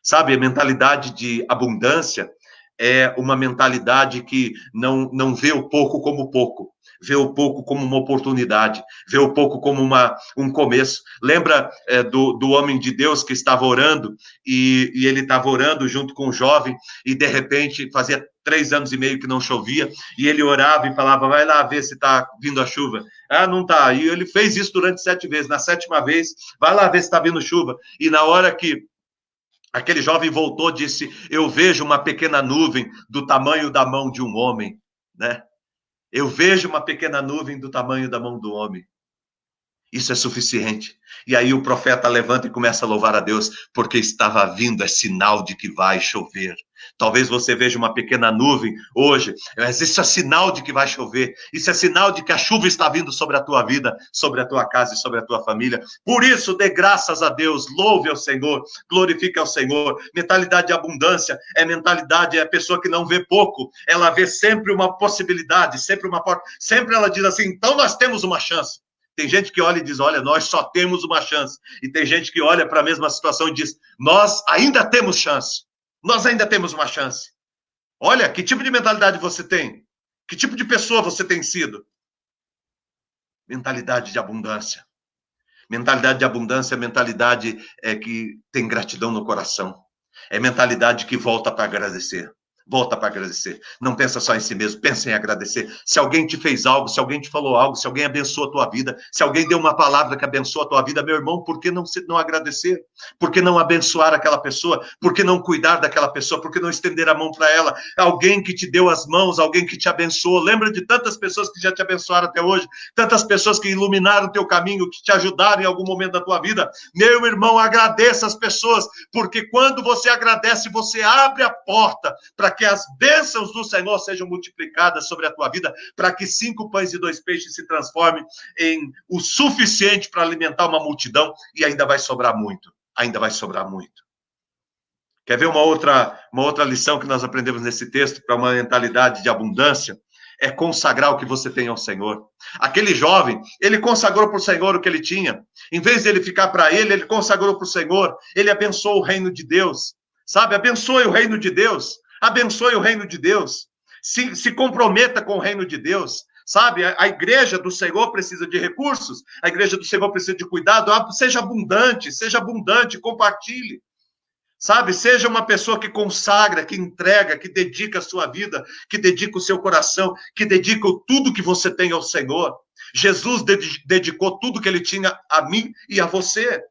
Sabe, a mentalidade de abundância é uma mentalidade que não vê o pouco como pouco, vê o pouco como uma oportunidade, vê o pouco como um começo. Lembra do homem de Deus que estava orando, e ele estava orando junto com o jovem, e de repente fazia 3 anos e meio que não chovia, e ele orava e falava, vai lá ver se está vindo a chuva. Ah, não está. E ele fez isso durante 7 vezes. Na 7ª vez, vai lá ver se está vindo chuva. E na hora que aquele jovem voltou, disse, eu vejo uma pequena nuvem do tamanho da mão de um homem, né? Eu vejo uma pequena nuvem do tamanho da mão do homem. Isso é suficiente. E aí o profeta levanta e começa a louvar a Deus, porque estava vindo, é sinal de que vai chover. Talvez você veja uma pequena nuvem hoje, mas isso é sinal de que vai chover. Isso é sinal de que a chuva está vindo sobre a tua vida, sobre a tua casa e sobre a tua família. Por isso, dê graças a Deus, louve ao Senhor, glorifique ao Senhor. Mentalidade de abundância é a pessoa que não vê pouco, ela vê sempre uma possibilidade, sempre uma porta, sempre ela diz assim, então nós temos uma chance. Tem gente que olha e diz, olha, nós só temos uma chance. E tem gente que olha para a mesma situação e diz, nós ainda temos chance. Nós ainda temos uma chance. Olha, que tipo de mentalidade você tem? Que tipo de pessoa você tem sido? Mentalidade de abundância. Mentalidade de abundância é mentalidade que tem gratidão no coração. É mentalidade que volta para agradecer. Volta para agradecer. Não pensa só em si mesmo, pensa em agradecer. Se alguém te fez algo, se alguém te falou algo, se alguém abençoou a tua vida, se alguém deu uma palavra que abençoa a tua vida, meu irmão, por que não agradecer? Por que não abençoar aquela pessoa? Por que não cuidar daquela pessoa? Por que não estender a mão para ela? Alguém que te deu as mãos, alguém que te abençoou. Lembra de tantas pessoas que já te abençoaram até hoje, tantas pessoas que iluminaram o teu caminho, que te ajudaram em algum momento da tua vida. Meu irmão, agradeça as pessoas, porque quando você agradece, você abre a porta para que as bênçãos do Senhor sejam multiplicadas sobre a tua vida, para que 5 pães e 2 peixes se transformem em o suficiente para alimentar uma multidão, e ainda vai sobrar muito, ainda vai sobrar muito. Quer ver uma outra lição que nós aprendemos nesse texto para uma mentalidade de abundância? É consagrar o que você tem ao Senhor. Aquele jovem, ele consagrou para o Senhor o que ele tinha. Em vez de ele ficar para ele, ele consagrou para o Senhor. Ele abençoou o reino de Deus. Sabe, abençoe o reino de Deus. Abençoe o reino de Deus. Se comprometa com o reino de Deus. Sabe, a igreja do Senhor precisa de recursos. A igreja do Senhor precisa de cuidado. Seja abundante, compartilhe. Sabe, seja uma pessoa que consagra, que entrega, que dedica a sua vida, que dedica o seu coração, que dedica tudo que você tem ao Senhor. Jesus dedicou tudo que ele tinha a mim e a você.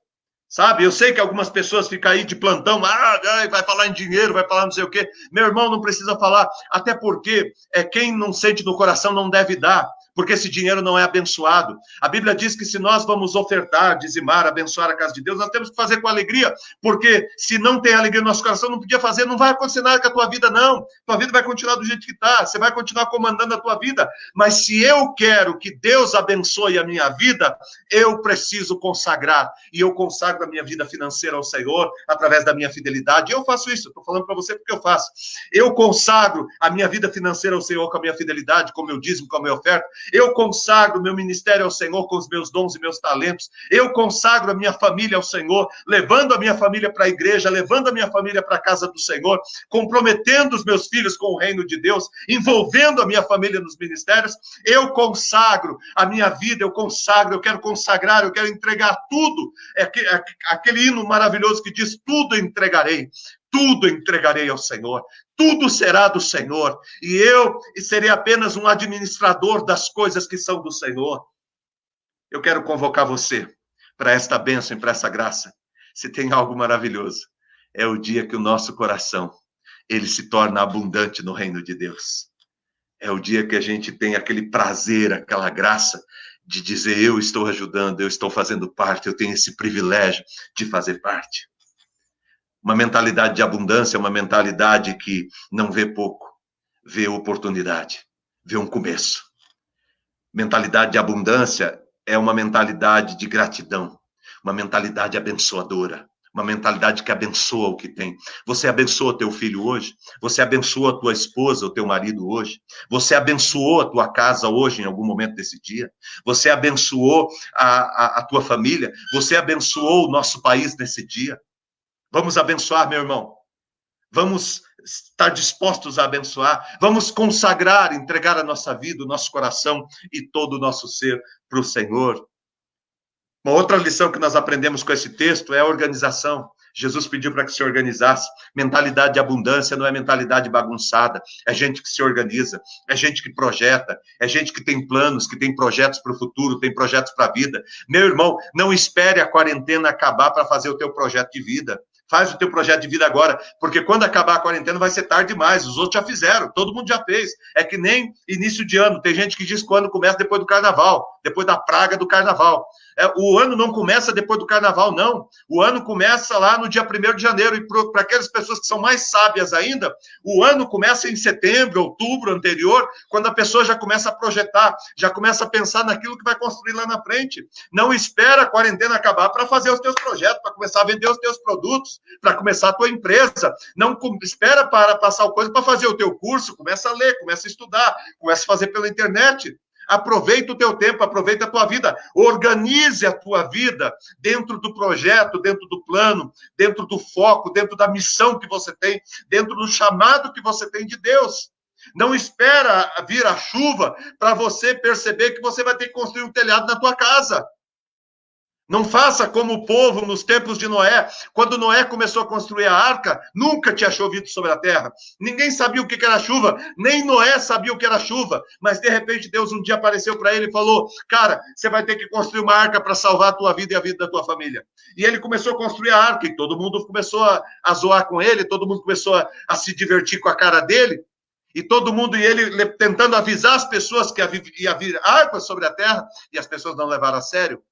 Sabe, eu sei que algumas pessoas ficam aí de plantão, vai falar em dinheiro, vai falar não sei o quê. Meu irmão, não precisa falar, até porque quem não sente no coração não deve dar, porque esse dinheiro não é abençoado. A Bíblia diz que se nós vamos ofertar, dizimar, abençoar a casa de Deus, nós temos que fazer com alegria, porque se não tem alegria no nosso coração, não podia fazer, não vai acontecer nada com a tua vida, não. Tua vida vai continuar do jeito que está, você vai continuar comandando a tua vida, mas se eu quero que Deus abençoe a minha vida, eu preciso consagrar, e eu consagro a minha vida financeira ao Senhor, através da minha fidelidade. Eu faço isso, estou falando para você porque eu faço. Eu consagro a minha vida financeira ao Senhor com a minha fidelidade, com o meu dízimo, com a minha oferta. Eu consagro o meu ministério ao Senhor com os meus dons e meus talentos. Eu consagro a minha família ao Senhor, levando a minha família para a igreja, levando a minha família para a casa do Senhor, comprometendo os meus filhos com o reino de Deus, envolvendo a minha família nos ministérios. Eu consagro a minha vida, eu quero consagrar, eu quero entregar tudo. Aquele hino maravilhoso que diz: tudo entregarei ao Senhor, tudo será do Senhor, e eu serei apenas um administrador das coisas que são do Senhor. Eu quero convocar você para esta bênção e para essa graça. Se tem algo maravilhoso, é o dia que o nosso coração, ele se torna abundante no reino de Deus. É o dia que a gente tem aquele prazer, aquela graça de dizer: eu estou ajudando, eu estou fazendo parte, eu tenho esse privilégio de fazer parte. Uma mentalidade de abundância é uma mentalidade que não vê pouco, vê oportunidade, vê um começo. Mentalidade de abundância é uma mentalidade de gratidão, uma mentalidade abençoadora, uma mentalidade que abençoa o que tem. Você abençoa teu filho hoje? Você abençoa a tua esposa, o teu marido hoje? Você abençoou a tua casa hoje, em algum momento desse dia? Você abençoou a tua família? Você abençoou o nosso país nesse dia? Vamos abençoar, meu irmão. Vamos estar dispostos a abençoar. Vamos consagrar, entregar a nossa vida, o nosso coração e todo o nosso ser para o Senhor. Uma outra lição que nós aprendemos com esse texto é a organização. Jesus pediu para que se organizasse. Mentalidade de abundância não é mentalidade bagunçada. É gente que se organiza, é gente que projeta, é gente que tem planos, que tem projetos para o futuro, tem projetos para a vida. Meu irmão, não espere a quarentena acabar para fazer o teu projeto de vida. Faz o teu projeto de vida agora, porque quando acabar a quarentena vai ser tarde demais. Os outros já fizeram, todo mundo já fez. É que nem início de ano. Tem gente que diz que o ano começa depois do carnaval, depois da praga do carnaval. O ano não começa depois do carnaval, não. O ano começa lá no dia 1º de janeiro. E para aquelas pessoas que são mais sábias ainda, o ano começa em setembro, outubro anterior, quando a pessoa já começa a projetar, já começa a pensar naquilo que vai construir lá na frente. Não espera a quarentena acabar para fazer os teus projetos, para começar a vender os teus produtos, para começar a tua empresa. Não espera para passar o coisa para fazer o teu curso. Começa a ler, começa a estudar, começa a fazer pela internet. Aproveita o teu tempo, aproveita a tua vida, organize a tua vida dentro do projeto, dentro do plano, dentro do foco, dentro da missão que você tem, dentro do chamado que você tem de Deus. Não espera vir a chuva para você perceber que você vai ter que construir um telhado na tua casa. Não faça como o povo nos tempos de Noé. Quando Noé começou a construir a arca, nunca tinha chovido sobre a terra. Ninguém sabia o que era chuva, nem Noé sabia o que era chuva. Mas, de repente, Deus um dia apareceu para ele e falou: cara, você vai ter que construir uma arca para salvar a tua vida e a vida da tua família. E ele começou a construir a arca, e todo mundo começou a zoar com ele, todo mundo começou a se divertir com a cara dele. E todo mundo, e ele tentando avisar as pessoas que ia vir arca sobre a terra, e as pessoas não levaram a sério.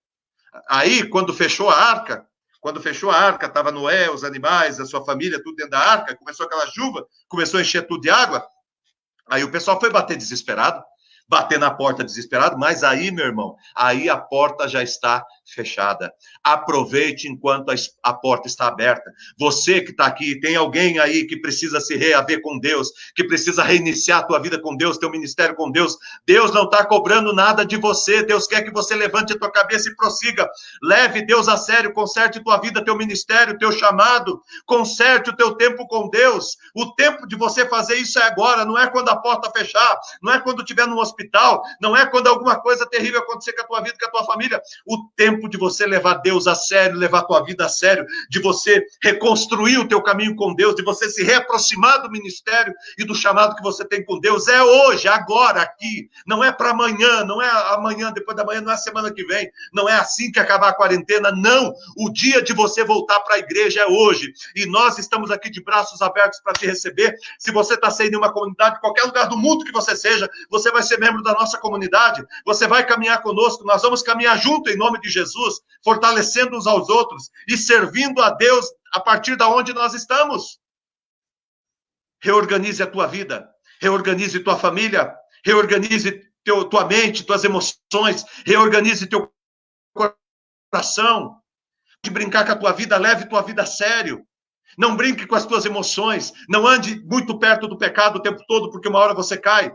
Aí, quando fechou a arca, estava Noé, os animais, a sua família, tudo dentro da arca, começou aquela chuva, começou a encher tudo de água, aí o pessoal foi bater desesperado. bater na porta desesperado, mas aí, meu irmão, aí a porta já está fechada. Aproveite enquanto a porta está aberta. Você que está aqui, tem alguém aí que precisa se reaver com Deus, que precisa reiniciar a tua vida com Deus, teu ministério com Deus. Deus não está cobrando nada de você. Deus quer que você levante a tua cabeça e prossiga. Leve Deus a sério, conserte tua vida, teu ministério, teu chamado, conserte o teu tempo com Deus. O tempo de você fazer isso é agora, não é quando a porta fechar, não é quando estiver no hospital, não é quando alguma coisa terrível acontecer com a tua vida, com a tua família. O tempo de você levar Deus a sério, levar a tua vida a sério, de você reconstruir o teu caminho com Deus, de você se reaproximar do ministério e do chamado que você tem com Deus, é hoje, agora, aqui. Não é para amanhã, não é amanhã, depois da manhã, não é semana que vem, não é assim que acabar a quarentena, não. O dia de você voltar para a igreja é hoje. E nós estamos aqui de braços abertos para te receber. Se você está saindo de uma comunidade, qualquer lugar do mundo que você seja, você vai ser membro da nossa comunidade, você vai caminhar conosco, nós vamos caminhar junto em nome de Jesus, fortalecendo uns aos outros e servindo a Deus a partir da onde nós estamos. Reorganize a tua vida, reorganize tua família, reorganize tua mente, tuas emoções, reorganize teu coração. De brincar com a tua vida, leve tua vida a sério. Não brinque com as tuas emoções, não ande muito perto do pecado o tempo todo, porque uma hora você cai.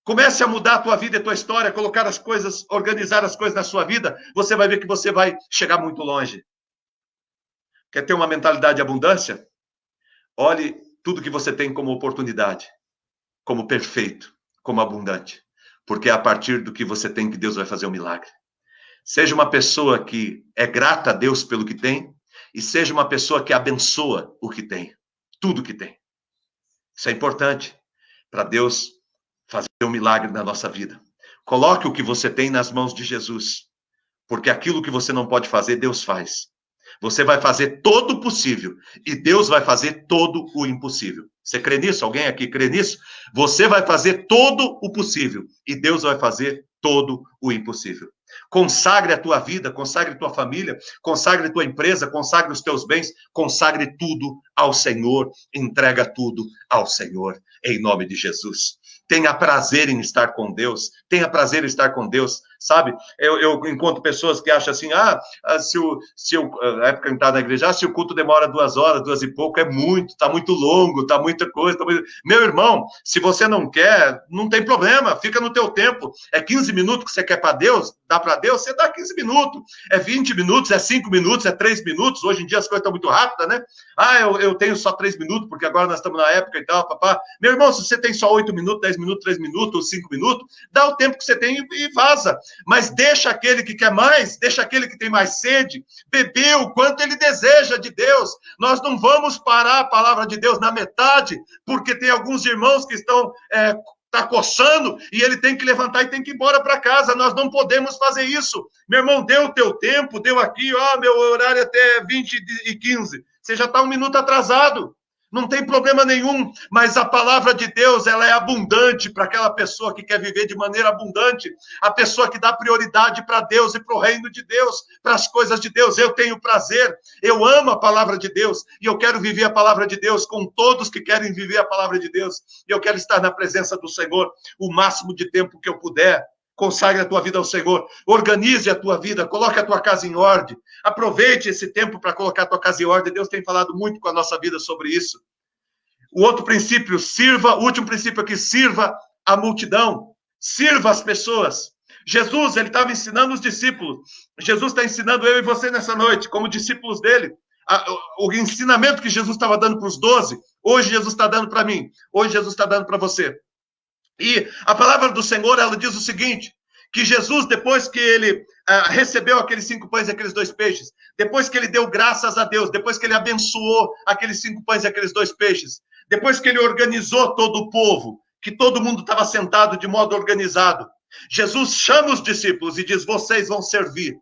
Comece a mudar a tua vida e a tua história, colocar as coisas, organizar as coisas na sua vida, você vai ver que você vai chegar muito longe. Quer ter uma mentalidade de abundância? Olhe tudo que você tem como oportunidade, como perfeito, como abundante. Porque é a partir do que você tem que Deus vai fazer um milagre. Seja uma pessoa que é grata a Deus pelo que tem, e seja uma pessoa que abençoa o que tem, tudo que tem. Isso é importante para Deus fazer um milagre na nossa vida. Coloque o que você tem nas mãos de Jesus, porque aquilo que você não pode fazer, Deus faz. Você vai fazer todo o possível e Deus vai fazer todo o impossível. Você crê nisso? Alguém aqui crê nisso? Você vai fazer todo o possível e Deus vai fazer todo o impossível. Consagre a tua vida, consagre tua família, consagre tua empresa, consagre os teus bens, consagre tudo ao Senhor, entrega tudo ao Senhor, em nome de Jesus. Tenha prazer em estar com Deus, tenha prazer em estar com Deus, sabe? Eu encontro pessoas que acham assim, na época que eu estava na igreja, se o culto demora 2 horas, 2 e pouco, é muito, está muito longo, está muita coisa. Meu irmão, se você não quer, não tem problema, fica no teu tempo. É 15 minutos que você quer para Deus, dá para Deus, você dá 15 minutos. É 20 minutos, é 5 minutos, é 3 minutos. Hoje em dia as coisas estão muito rápidas, né? Eu tenho só 3 minutos, porque agora nós estamos na época e tal, papá. Meu irmão, se você tem só 8 minutos, 10 minutos, 3 minutos ou 5 minutos, dá o tempo que você tem e vaza. Mas deixa aquele que quer mais, deixa aquele que tem mais sede, beber o quanto ele deseja de Deus. Nós não vamos parar a palavra de Deus na metade, porque tem alguns irmãos que estão tá coçando e ele tem que levantar e tem que ir embora para casa. Nós não podemos fazer isso. Meu irmão, deu o teu tempo, deu aqui, meu horário até 20h15. Você já está 1 minuto atrasado. Não tem problema nenhum, mas a palavra de Deus, ela é abundante para aquela pessoa que quer viver de maneira abundante, a pessoa que dá prioridade para Deus e para o reino de Deus, para as coisas de Deus. Eu tenho prazer, eu amo a palavra de Deus, e eu quero viver a palavra de Deus com todos que querem viver a palavra de Deus, e eu quero estar na presença do Senhor o máximo de tempo que eu puder. Consagre a tua vida ao Senhor, organize a tua vida, coloque a tua casa em ordem, aproveite esse tempo para colocar a tua casa em ordem. Deus tem falado muito com a nossa vida sobre isso. O outro princípio, o último princípio aqui, sirva a multidão, sirva as pessoas. Jesus, ele estava ensinando os discípulos, Jesus está ensinando eu e você nessa noite, como discípulos dele. O ensinamento que Jesus estava dando para os 12, hoje Jesus está dando para mim, hoje Jesus está dando para você. E a palavra do Senhor, ela diz o seguinte, que Jesus, depois que ele recebeu aqueles 5 pães e aqueles 2 peixes, depois que ele deu graças a Deus, depois que ele abençoou aqueles 5 pães e aqueles 2 peixes, depois que ele organizou todo o povo, que todo mundo estava sentado de modo organizado, Jesus chama os discípulos e diz, vocês vão servir,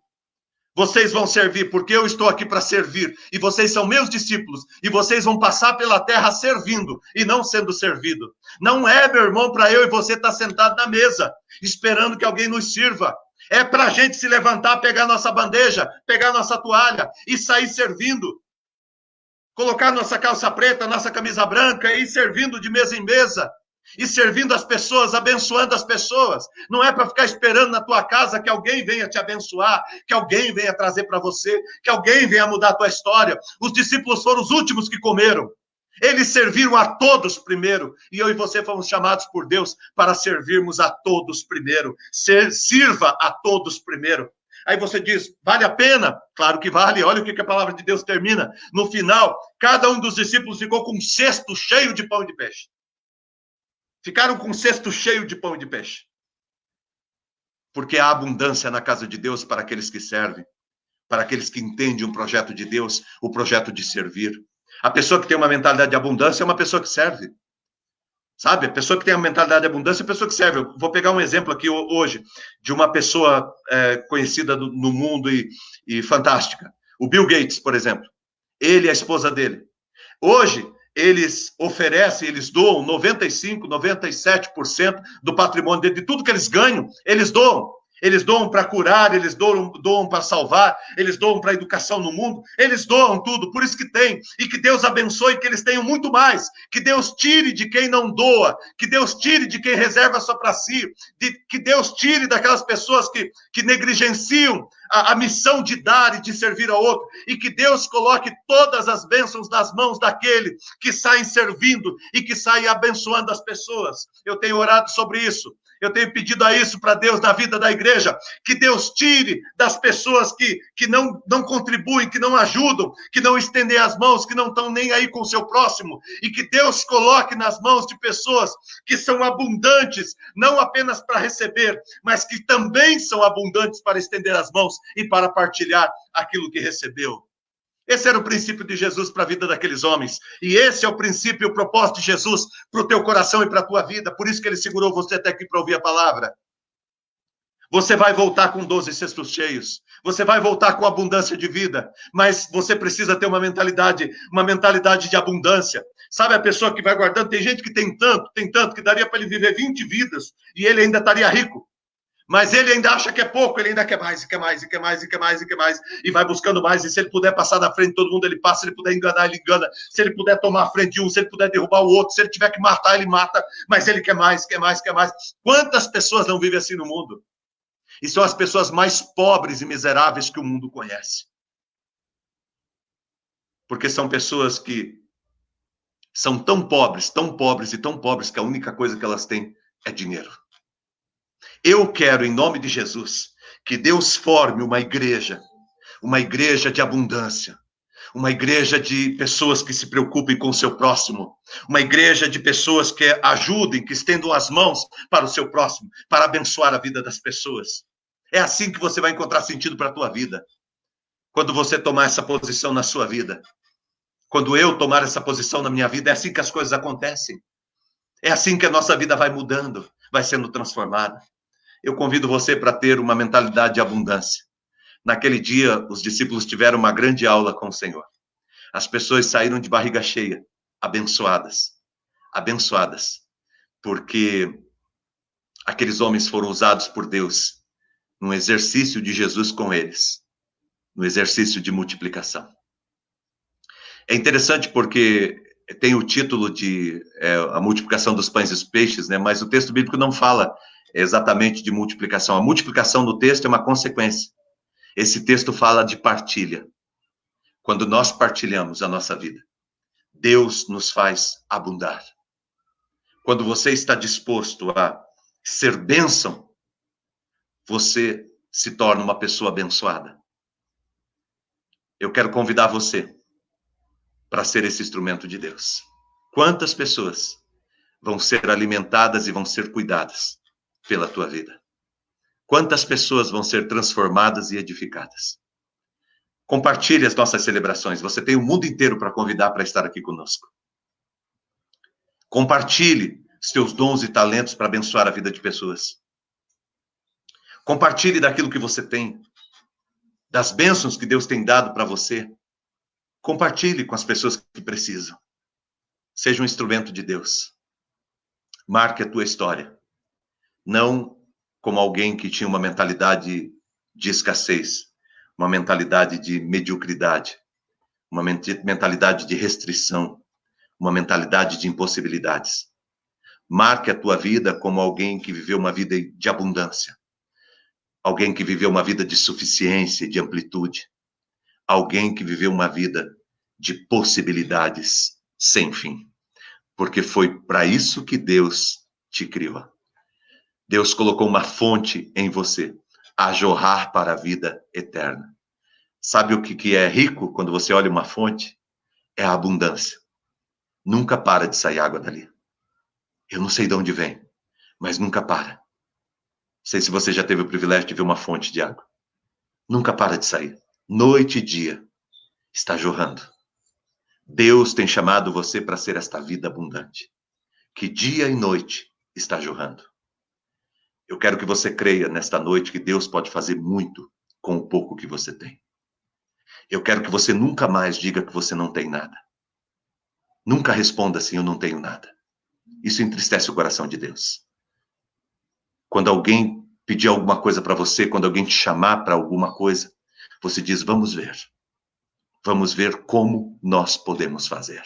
porque eu estou aqui para servir, e vocês são meus discípulos, e vocês vão passar pela terra servindo, e não sendo servido. Não é, meu irmão, para eu e você estar sentado na mesa, esperando que alguém nos sirva. É para a gente se levantar, pegar nossa bandeja, pegar nossa toalha, e sair servindo. Colocar nossa calça preta, nossa camisa branca, e ir servindo de mesa em mesa. E servindo as pessoas, abençoando as pessoas. Não é para ficar esperando na tua casa que alguém venha te abençoar, que alguém venha trazer para você, que alguém venha mudar a tua história. Os discípulos foram os últimos que comeram. Eles serviram a todos primeiro. E eu e você fomos chamados por Deus para servirmos a todos primeiro. Sirva a todos primeiro. Aí você diz, vale a pena? Claro que vale. Olha o que a palavra de Deus termina. No final, cada um dos discípulos ficou com um cesto cheio de pão e de peixe. Ficaram com um cesto cheio de pão e de peixe. Porque há abundância na casa de Deus para aqueles que servem, para aqueles que entendem o projeto de Deus, o projeto de servir. A pessoa que tem uma mentalidade de abundância é uma pessoa que serve. Sabe? A pessoa que tem uma mentalidade de abundância é a pessoa que serve. Eu vou pegar um exemplo aqui hoje de uma pessoa conhecida no mundo e fantástica. O Bill Gates, por exemplo. Ele e a esposa dele. Hoje, eles oferecem, eles doam 95%, 97% do patrimônio dele, de tudo que eles ganham, eles doam. Eles doam para curar, eles doam para salvar, eles doam para a educação no mundo, eles doam tudo, por isso que tem. E que Deus abençoe, que eles tenham muito mais. Que Deus tire de quem não doa, que Deus tire de quem reserva só para si, que Deus tire daquelas pessoas que negligenciam a missão de dar e de servir ao outro, e que Deus coloque todas as bênçãos nas mãos daquele que sai servindo e que sai abençoando as pessoas. Eu tenho orado sobre isso. Eu tenho pedido a isso para Deus na vida da igreja, que Deus tire das pessoas que não contribuem, que não ajudam, que não estendem as mãos, que não estão nem aí com o seu próximo, e que Deus coloque nas mãos de pessoas que são abundantes, não apenas para receber, mas que também são abundantes para estender as mãos e para partilhar aquilo que recebeu. Esse era o princípio de Jesus para a vida daqueles homens. E esse é o princípio e o propósito de Jesus para o teu coração e para a tua vida. Por isso que ele segurou você até aqui para ouvir a palavra. Você vai voltar com 12 cestos cheios. Você vai voltar com abundância de vida. Mas você precisa ter uma mentalidade de abundância. Sabe a pessoa que vai guardando? Tem gente que tem tanto, que daria para ele viver 20 vidas e ele ainda estaria rico. Mas ele ainda acha que é pouco, ele ainda quer mais, e quer mais, e quer mais, e quer mais, e quer mais, e vai buscando mais, e se ele puder passar na frente de todo mundo, ele passa, se ele puder enganar, ele engana, se ele puder tomar a frente de um, se ele puder derrubar o outro, se ele tiver que matar, ele mata, mas ele quer mais, quer mais, quer mais. Quantas pessoas não vivem assim no mundo? E são as pessoas mais pobres e miseráveis que o mundo conhece. Porque são pessoas que são tão pobres e tão pobres que a única coisa que elas têm é dinheiro. Eu quero, em nome de Jesus, que Deus forme uma igreja de abundância, uma igreja de pessoas que se preocupem com o seu próximo, uma igreja de pessoas que ajudem, que estendam as mãos para o seu próximo, para abençoar a vida das pessoas. É assim que você vai encontrar sentido para a tua vida. Quando você tomar essa posição na sua vida, quando eu tomar essa posição na minha vida, é assim que as coisas acontecem. É assim que a nossa vida vai mudando, vai sendo transformada. Eu convido você para ter uma mentalidade de abundância. Naquele dia, os discípulos tiveram uma grande aula com o Senhor. As pessoas saíram de barriga cheia, abençoadas, porque aqueles homens foram usados por Deus no exercício de Jesus com eles, no exercício de multiplicação. É interessante porque tem o título de a multiplicação dos pães e dos peixes, né? Mas o texto bíblico não fala exatamente de multiplicação. A multiplicação no texto é uma consequência. Esse texto fala de partilha. Quando nós partilhamos a nossa vida, Deus nos faz abundar. Quando você está disposto a ser bênção, você se torna uma pessoa abençoada. Eu quero convidar você para ser esse instrumento de Deus. Quantas pessoas vão ser alimentadas e vão ser cuidadas pela tua vida? Quantas pessoas vão ser transformadas e edificadas? Compartilhe as nossas celebrações. Você tem o mundo inteiro para convidar para estar aqui conosco. Compartilhe os teus dons e talentos para abençoar a vida de pessoas. Compartilhe daquilo que você tem, das bênçãos que Deus tem dado para você. Compartilhe com as pessoas que precisam. Seja um instrumento de Deus. Marque a tua história. Não como alguém que tinha uma mentalidade de escassez, uma mentalidade de mediocridade, uma mentalidade de restrição, uma mentalidade de impossibilidades. Marque a tua vida como alguém que viveu uma vida de abundância. Alguém que viveu uma vida de suficiência, de amplitude. Alguém que viveu uma vida de possibilidades sem fim. Porque foi para isso que Deus te criou. Deus colocou uma fonte em você, a jorrar para a vida eterna. Sabe o que é rico quando você olha uma fonte? É a abundância. Nunca para de sair água dali. Eu não sei de onde vem, mas nunca para. Não sei se você já teve o privilégio de ver uma fonte de água. Nunca para de sair. Noite e dia está jorrando. Deus tem chamado você para ser esta vida abundante, que dia e noite está jorrando. Eu quero que você creia nesta noite que Deus pode fazer muito com o pouco que você tem. Eu quero que você nunca mais diga que você não tem nada. Nunca responda assim, eu não tenho nada. Isso entristece o coração de Deus. Quando alguém pedir alguma coisa para você, quando alguém te chamar para alguma coisa, você diz, vamos ver. Vamos ver como nós podemos fazer.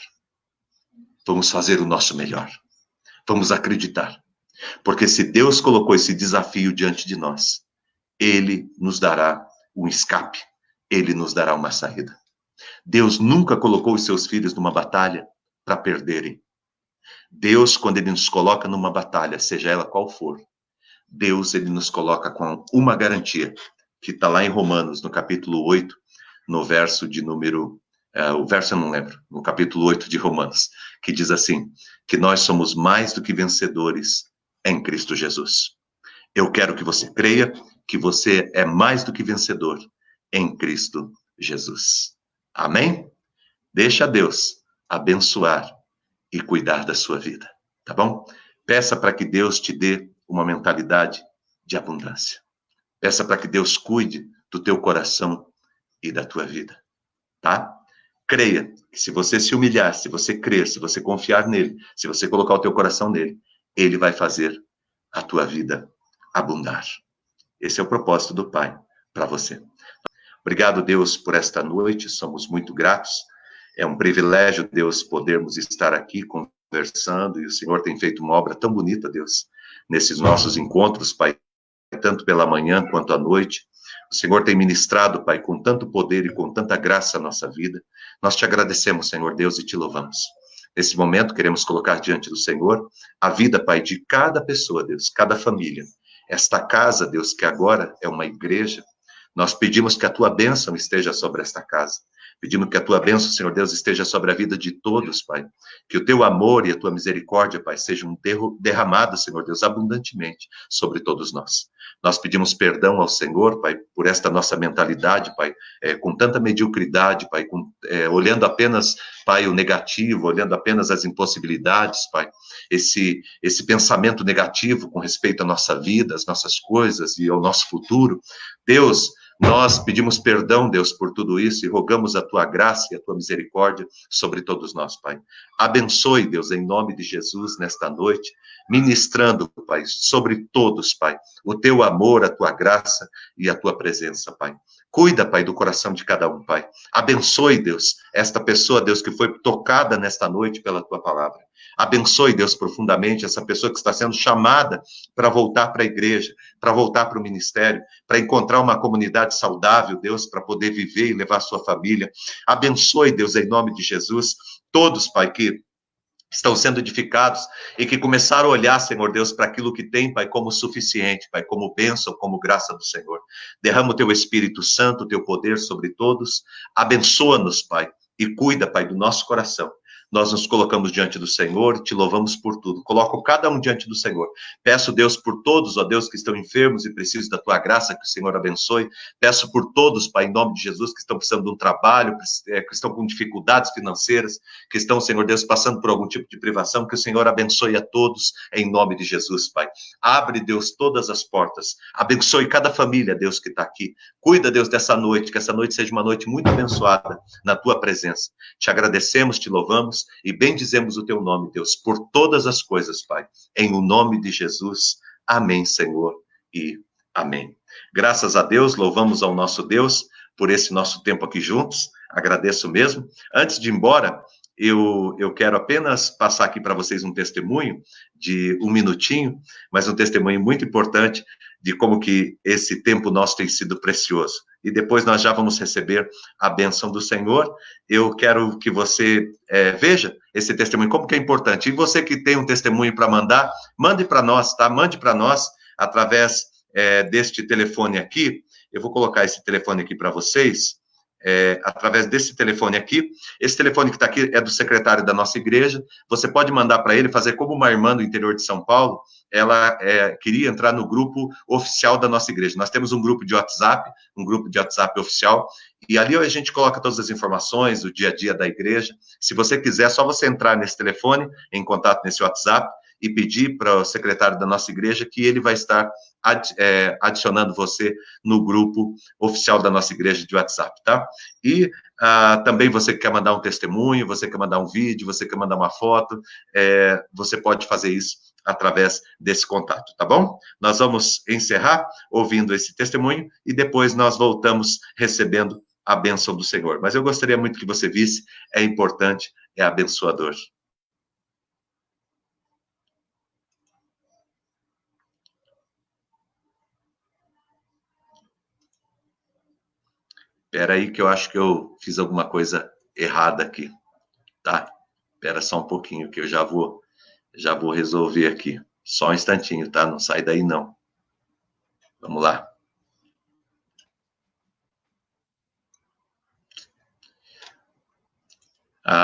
Vamos fazer o nosso melhor. Vamos acreditar. Porque se Deus colocou esse desafio diante de nós, Ele nos dará um escape. Ele nos dará uma saída. Deus nunca colocou os seus filhos numa batalha para perderem. Deus, quando Ele nos coloca numa batalha, seja ela qual for, Deus, Ele nos coloca com uma garantia, que está lá em Romanos, no capítulo 8, no verso de número... o verso eu não lembro, no capítulo 8 de Romanos, que diz assim, que nós somos mais do que vencedores em Cristo Jesus. Eu quero que você creia que você é mais do que vencedor em Cristo Jesus. Amém? Deixa Deus abençoar e cuidar da sua vida, tá bom? Peça para que Deus te dê uma mentalidade de abundância. Peça para que Deus cuide do teu coração e da tua vida, tá? Creia que se você se humilhar, se você crer, se você confiar nele, se você colocar o teu coração nele, ele vai fazer a tua vida abundar. Esse é o propósito do Pai para você. Obrigado, Deus, por esta noite, somos muito gratos. É um privilégio, Deus, podermos estar aqui conversando, e o Senhor tem feito uma obra tão bonita, Deus, nesses nossos encontros, Pai, tanto pela manhã quanto à noite. O Senhor tem ministrado, Pai, com tanto poder e com tanta graça a nossa vida. Nós te agradecemos, Senhor Deus, e te louvamos. Nesse momento, queremos colocar diante do Senhor a vida, Pai, de cada pessoa, Deus, cada família. Esta casa, Deus, que agora é uma igreja, nós pedimos que a tua bênção esteja sobre esta casa. Pedimos que a tua bênção, Senhor Deus, esteja sobre a vida de todos, Pai. Que o teu amor e a tua misericórdia, Pai, sejam derramados, Senhor Deus, abundantemente sobre todos nós. Nós pedimos perdão ao Senhor, Pai, por esta nossa mentalidade, Pai, com tanta mediocridade, Pai, olhando apenas, Pai, o negativo, olhando apenas as impossibilidades, Pai. Esse pensamento negativo com respeito à nossa vida, às nossas coisas e ao nosso futuro. Deus, nós pedimos perdão, Deus, por tudo isso e rogamos a tua graça e a tua misericórdia sobre todos nós, Pai. Abençoe, Deus, em nome de Jesus, nesta noite, ministrando, Pai, sobre todos, Pai, o teu amor, a tua graça e a tua presença, Pai. Cuida, Pai, do coração de cada um, Pai. Abençoe, Deus, esta pessoa, Deus, que foi tocada nesta noite pela tua palavra. Abençoe, Deus, profundamente essa pessoa que está sendo chamada para voltar para a igreja, para voltar para o ministério, para encontrar uma comunidade saudável, Deus, para poder viver e levar sua família. Abençoe, Deus, em nome de Jesus, todos, Pai, que estão sendo edificados e que começaram a olhar, Senhor Deus, para aquilo que tem, Pai, como suficiente, Pai, como bênção, como graça do Senhor. Derrama o teu Espírito Santo, o teu poder sobre todos. Abençoa-nos, Pai, e cuida, Pai, do nosso coração. Nós nos colocamos diante do Senhor, te louvamos por tudo. Coloco cada um diante do Senhor. Peço, Deus, por todos, ó Deus, que estão enfermos e precisam da tua graça, que o Senhor abençoe. Peço por todos, Pai, em nome de Jesus, que estão precisando de um trabalho, que estão com dificuldades financeiras, que estão, Senhor Deus, passando por algum tipo de privação, que o Senhor abençoe a todos, em nome de Jesus, Pai. Abre, Deus, todas as portas. Abençoe cada família, Deus, que está aqui. Cuida, Deus, dessa noite, que essa noite seja uma noite muito abençoada na tua presença. Te agradecemos, te louvamos e bendizemos o teu nome, Deus, por todas as coisas, Pai. Em o nome de Jesus. Amém, Senhor, e amém. Graças a Deus, louvamos ao nosso Deus por esse nosso tempo aqui juntos. Agradeço mesmo. Antes de ir embora, eu quero apenas passar aqui para vocês um testemunho de um minutinho, mas um testemunho muito importante de como que esse tempo nosso tem sido precioso. E depois nós já vamos receber a bênção do Senhor. Eu quero que você veja esse testemunho, como que é importante. E você que tem um testemunho para mandar, mande para nós, tá? Mande para nós através deste telefone aqui. Eu vou colocar esse telefone aqui para vocês. Através desse telefone aqui. Esse telefone que está aqui é do secretário da nossa igreja. Você pode mandar para ele, fazer como uma irmã do interior de São Paulo. Ela queria entrar no grupo oficial da nossa igreja. Nós temos um grupo de WhatsApp oficial, e ali a gente coloca todas as informações do dia a dia da igreja. Se você quiser, é só você entrar nesse telefone, em contato nesse WhatsApp, e pedir para o secretário da nossa igreja que ele vai estar adicionando você no grupo oficial da nossa igreja de WhatsApp, tá? E também você que quer mandar um testemunho, você quer mandar um vídeo, você quer mandar uma foto, você pode fazer isso através desse contato, tá bom? Nós vamos encerrar ouvindo esse testemunho e depois nós voltamos recebendo a bênção do Senhor. Mas eu gostaria muito que você visse, é importante, é abençoador. Espera aí que eu acho que eu fiz alguma coisa errada aqui, tá? Espera só um pouquinho que eu já vou resolver aqui. Só um instantinho, tá? Não sai daí, não. Vamos lá.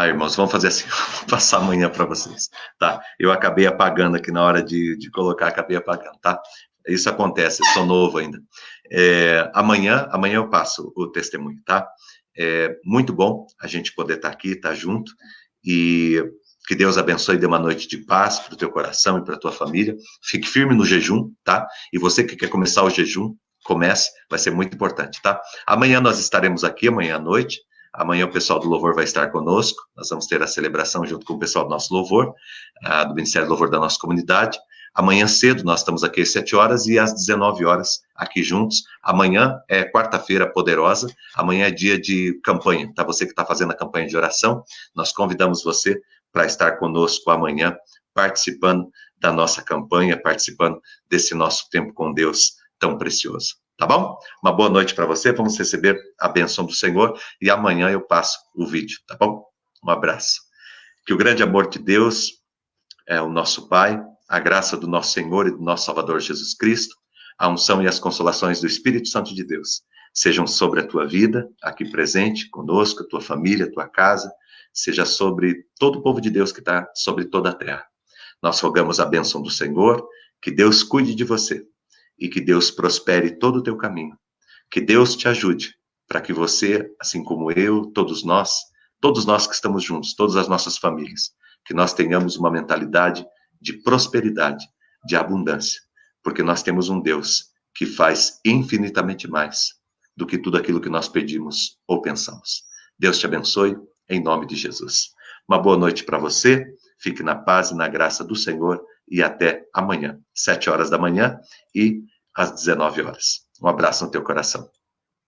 Irmãos, vamos fazer assim, vou passar amanhã para vocês, tá? Eu acabei apagando aqui na hora de colocar, acabei apagando, tá? Isso acontece, eu sou novo ainda. Amanhã eu passo o testemunho, tá? Muito bom a gente poder estar aqui, estar junto, e que Deus abençoe e dê uma noite de paz para o teu coração e para a tua família. Fique firme no jejum, tá? E você que quer começar o jejum, comece, vai ser muito importante, tá? Amanhã nós estaremos aqui, amanhã à noite. Amanhã o pessoal do Louvor vai estar conosco. Nós vamos ter a celebração junto com o pessoal do nosso Louvor, do Ministério do Louvor da nossa comunidade. Amanhã cedo nós estamos aqui às 7 horas e às 19 horas aqui juntos. Amanhã é quarta-feira poderosa. Amanhã é dia de campanha, tá? Você que está fazendo a campanha de oração, nós convidamos você para estar conosco amanhã, participando da nossa campanha, participando desse nosso tempo com Deus tão precioso. Tá bom? Uma boa noite para você, vamos receber a bênção do Senhor e amanhã eu passo o vídeo, tá bom? Um abraço. Que o grande amor de Deus, o nosso Pai, a graça do nosso Senhor e do nosso Salvador Jesus Cristo, a unção e as consolações do Espírito Santo de Deus sejam sobre a tua vida, aqui presente, conosco, a tua família, a tua casa, seja sobre todo o povo de Deus que está sobre toda a terra. Nós rogamos a bênção do Senhor, que Deus cuide de você e que Deus prospere todo o teu caminho. Que Deus te ajude para que você, assim como eu, todos nós que estamos juntos, todas as nossas famílias, que nós tenhamos uma mentalidade de prosperidade, de abundância, porque nós temos um Deus que faz infinitamente mais do que tudo aquilo que nós pedimos ou pensamos. Deus te abençoe, em nome de Jesus. Uma boa noite para você, fique na paz e na graça do Senhor, e até amanhã, 7 horas da manhã e às 19 horas. Um abraço no teu coração.